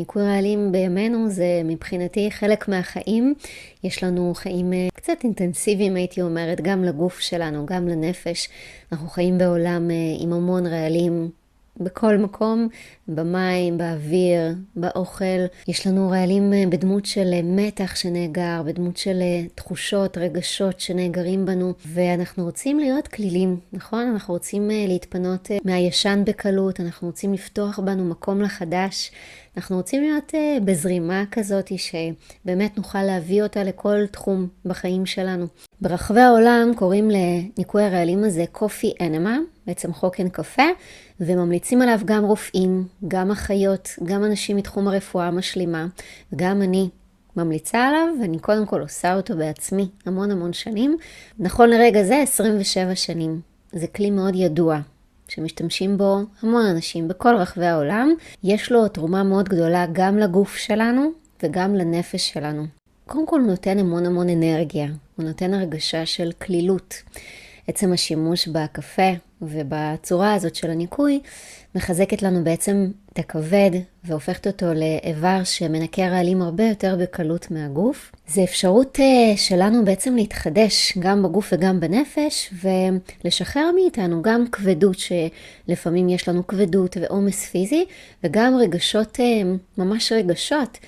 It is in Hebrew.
ניקוי רעלים בימינו זה מבחינתי חלק מהחיים. יש לנו חיים קצת אינטנסיביים, הייתי אומרת, גם לגוף שלנו, גם לנפש. אנחנו חיים בעולם עם המון רעלים בכל מקום, במים, באוויר, באוכל. יש לנו רעלים בדמות של מתח שנאגר, בדמות של תחושות, רגשות שנאגרים בנו, ואנחנו רוצים להיות כלילים, נכון? אנחנו רוצים להתפנות מהישן בקלות, אנחנו רוצים לפתוח בנו מקום לחדש, אנחנו רוצים להיות בזרימה כזאת שבאמת נוכל להביא אותה לכל תחום בחיים שלנו. ברחבי העולם קוראים לניקוי הרעלים הזה קופי אנמה, בעצם חוקן קפה, וממליצים עליו גם רופאים, גם אחיות, גם אנשים מתחום הרפואה המשלימה, וגם אני ממליצה עליו, ואני קודם כל עושה אותו בעצמי המון שנים. נכון לרגע זה 27 שנים. זה כלי מאוד ידוע, שמשתמשים בו המון אנשים בכל רחבי העולם. יש לו תרומה מאוד גדולה גם לגוף שלנו וגם לנפש שלנו. קודם כל הוא נותן המון אנרגיה, הוא נותן הרגשה של כלילות. עצם השימוש בקפה ובצורה הזאת של הניקוי מחזקת לנו בעצם את הכבד והופכת אותו לאיבר שמנקה רעלים הרבה יותר בקלות מהגוף. זה אפשרות שלנו בעצם להתחדש גם בגוף וגם בנפש ולשחרר מאיתנו גם כבדות, שלפעמים יש לנו כבדות ועומס פיזי, וגם רגשות, ממש רגשות